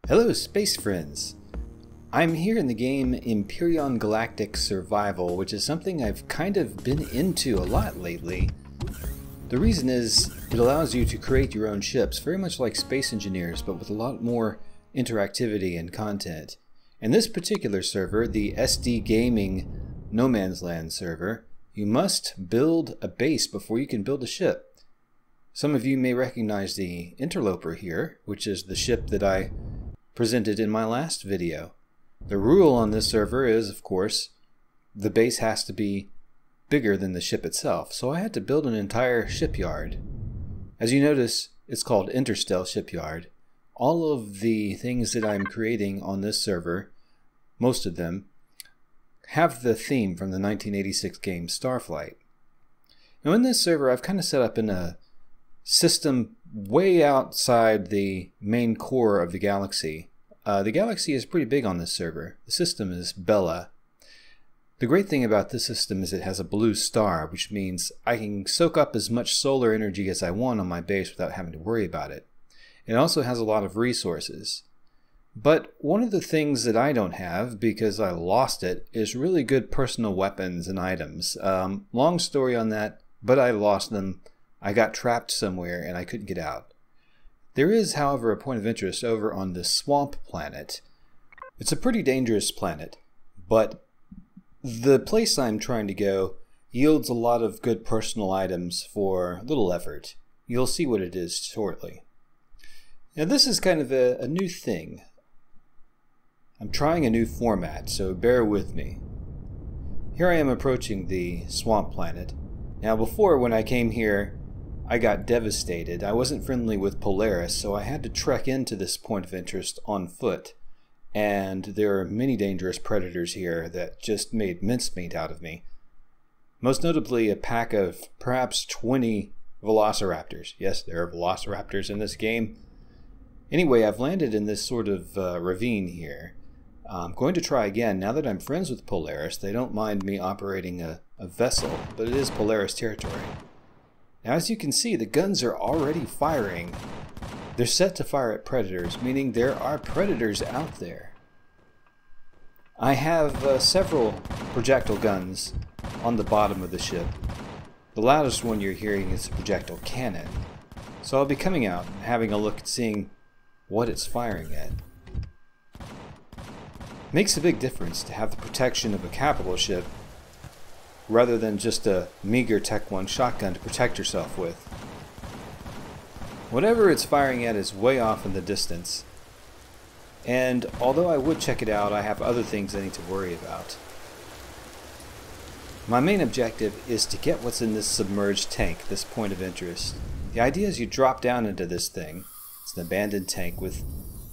Hello space friends! I'm here in the game Empyrean Galactic Survival, which is something I've kind of been into a lot lately. The reason is it allows you to create your own ships, very much like Space Engineers, but with a lot more interactivity and content. In this particular server, the SDgaming No Man's Land server, you must build a base before you can build a ship. Some of you may recognize the Interloper here, which is the ship that I presented in my last video. The rule on this server is, of course, the base has to be bigger than the ship itself, so I had to build an entire shipyard. As you notice, it's called Interstellar Shipyard. All of the things that I'm creating on this server, most of them, have the theme from the 1986 game Starflight. Now in this server I've kind of set up in a system way outside the main core of the galaxy. The galaxy is pretty big on this server. The system is Bella. The great thing about this system is it has a blue star, which means I can soak up as much solar energy as I want on my base without having to worry about it. It also has a lot of resources. But one of the things that I don't have, because I lost it, is really good personal weapons and items. Long story on that, but I lost them. I got trapped somewhere and I couldn't get out. There is, however, a point of interest over on the swamp planet. It's a pretty dangerous planet, but the place I'm trying to go yields a lot of good personal items for little effort. You'll see what it is shortly. Now this is kind of a new thing. I'm trying a new format, so bear with me. Here I am approaching the swamp planet. Now before, when I came here, I got devastated. I wasn't friendly with Polaris, so I had to trek into this point of interest on foot. And there are many dangerous predators here that just made mincemeat out of me. Most notably a pack of perhaps 20 velociraptors. Yes, there are velociraptors in this game. Anyway, I've landed in this sort of ravine here. I'm going to try again. Now that I'm friends with Polaris, they don't mind me operating a vessel, but it is Polaris territory. Now as you can see, the guns are already firing. They're set to fire at predators, meaning there are predators out there. I have several projectile guns on the bottom of the ship. The loudest one you're hearing is a projectile cannon. So I'll be coming out and having a look at seeing what it's firing at. Makes a big difference to have the protection of a capital ship rather than just a meager Tech 1 shotgun to protect yourself with. Whatever it's firing at is way off in the distance, and although I would check it out, I have other things I need to worry about. My main objective is to get what's in this submerged tank, this point of interest. The idea is you drop down into this thing. It's an abandoned tank with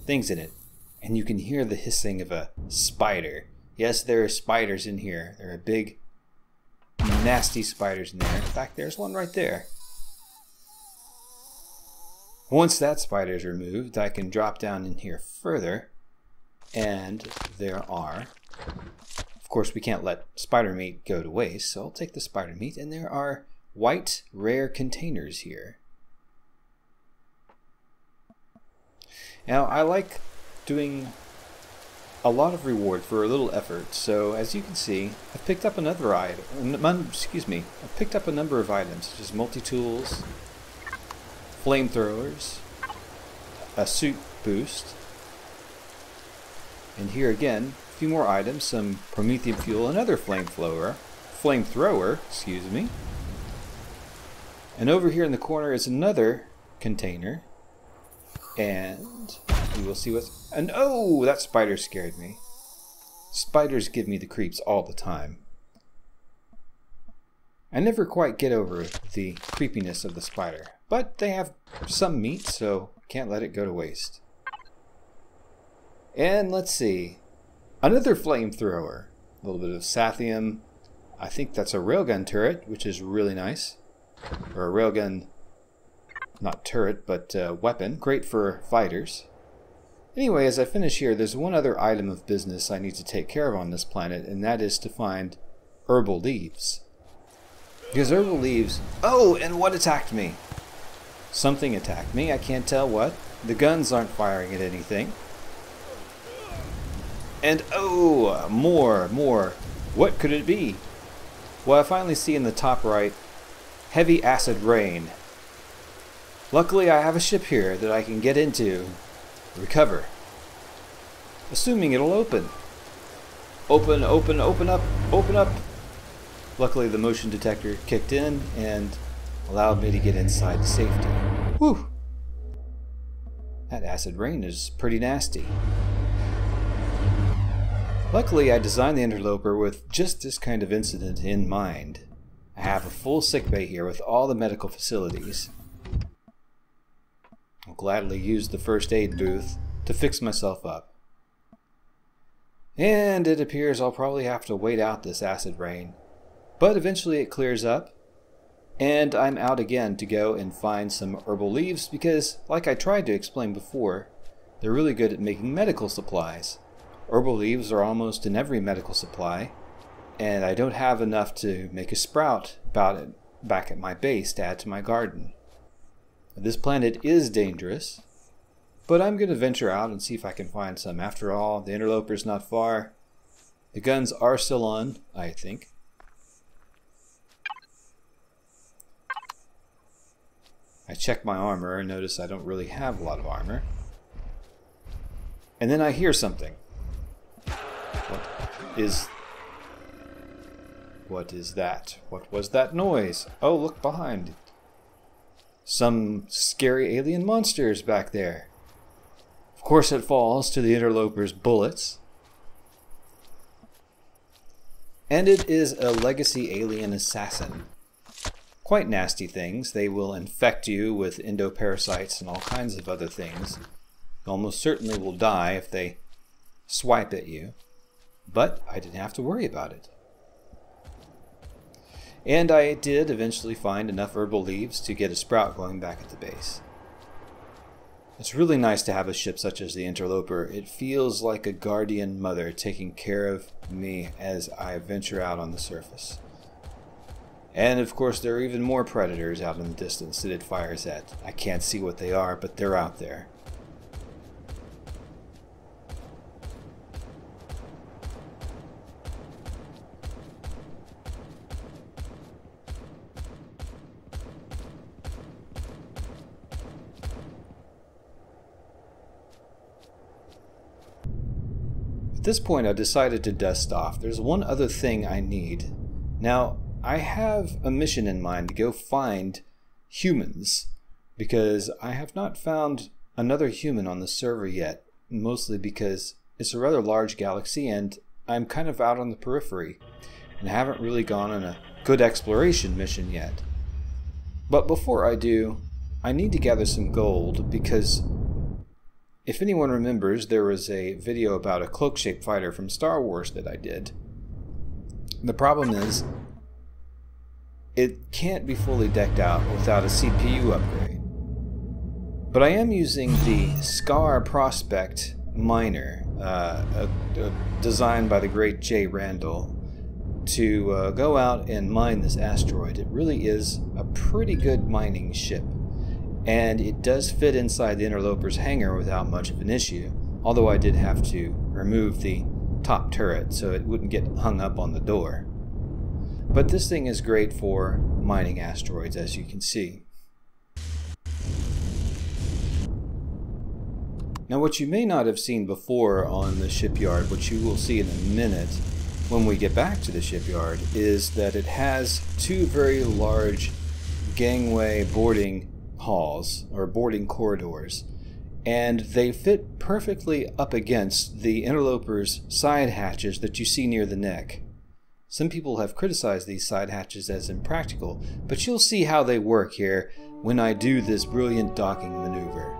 things in it, and you can hear the hissing of a spider. Yes, there are spiders in here. There are big, nasty spiders in there. In fact, there's one right there. Once that spider is removed, I can drop down in here further, and there are, of course we can't let spider meat go to waste, so I'll take the spider meat, and there are white rare containers here. Now I like doing a lot of reward for a little effort, so as you can see, I've picked up another item. I've picked up a number of items, such as multi-tools, flamethrowers, a suit boost, and here again, a few more items, some promethium fuel, another flamethrower, and over here in the corner is another container, and we will see what's... And oh, that spider scared me. Spiders give me the creeps all the time. I never quite get over the creepiness of the spider, but they have some meat, so can't let it go to waste. And let's see. Another flamethrower. A little bit of sathium. I think that's a railgun turret, which is really nice. Or a railgun... not turret, but weapon. Great for fighters. Anyway, as I finish here, there's one other item of business I need to take care of on this planet, and that is to find herbal leaves. Because herbal leaves... Oh, and what attacked me? Something attacked me. I can't tell what. The guns aren't firing at anything. And oh, more. What could it be? Well, I finally see in the top right, heavy acid rain. Luckily, I have a ship here that I can get into, recover. Assuming it'll open. Open up. Luckily, the motion detector kicked in and allowed me to get inside to safety. Whew! That acid rain is pretty nasty. Luckily, I designed the interloper with just this kind of incident in mind. I have a full sickbay here with all the medical facilities. I'll gladly use the first aid booth to fix myself up. And it appears I'll probably have to wait out this acid rain. But eventually it clears up, and I'm out again to go and find some herbal leaves because, like I tried to explain before, they're really good at making medical supplies. Herbal leaves are almost in every medical supply, and I don't have enough to make a sprout about it back at my base to add to my garden. This planet is dangerous, but I'm going to venture out and see if I can find some. After all, the interloper's not far. The guns are still on, I think. I check my armor and notice I don't really have a lot of armor. And then I hear something. What is that? What was that noise? Oh, look behind. Some scary alien monsters back there. Of course it falls to the interloper's bullets. And it is a legacy alien assassin. Quite nasty things. They will infect you with endoparasites and all kinds of other things. You almost certainly will die if they swipe at you. But I didn't have to worry about it. And I did eventually find enough herbal leaves to get a sprout going back at the base. It's really nice to have a ship such as the Interloper. It feels like a guardian mother taking care of me as I venture out on the surface. And of course there are even more predators out in the distance that it fires at. I can't see what they are, but they're out there. At this point I decided to dust off. There's one other thing I need. Now, I have a mission in mind to go find humans, because I have not found another human on the server yet, mostly because it's a rather large galaxy and I'm kind of out on the periphery, and I haven't really gone on a good exploration mission yet. But before I do, I need to gather some gold, because if anyone remembers, there was a video about a cloak-shaped fighter from Star Wars that I did. The problem is, it can't be fully decked out without a CPU upgrade. But I am using the Scar Prospect miner, designed by the great J. Randall, to go out and mine this asteroid. It really is a pretty good mining ship. And it does fit inside the Interloper's hangar without much of an issue, although I did have to remove the top turret so it wouldn't get hung up on the door. But this thing is great for mining asteroids, as you can see. Now, what you may not have seen before on the shipyard, which you will see in a minute when we get back to the shipyard, is that it has two very large gangway boarding halls, or boarding corridors, and they fit perfectly up against the Interloper's side hatches that you see near the neck. Some people have criticized these side hatches as impractical, but you'll see how they work here when I do this brilliant docking maneuver.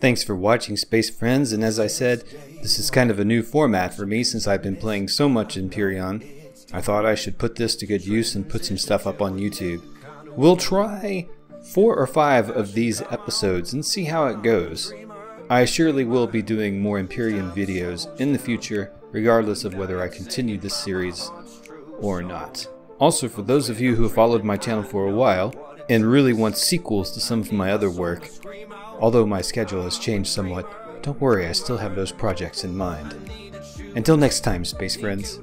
Thanks for watching, Space Friends, and as I said, this is kind of a new format for me since I've been playing so much Empyrion. I thought I should put this to good use and put some stuff up on YouTube. We'll try 4 or 5 of these episodes and see how it goes. I surely will be doing more Empyrion videos in the future, regardless of whether I continue this series or not. Also, for those of you who have followed my channel for a while and really want sequels to some of my other work, although my schedule has changed somewhat, don't worry, I still have those projects in mind. Until next time, Space Friends.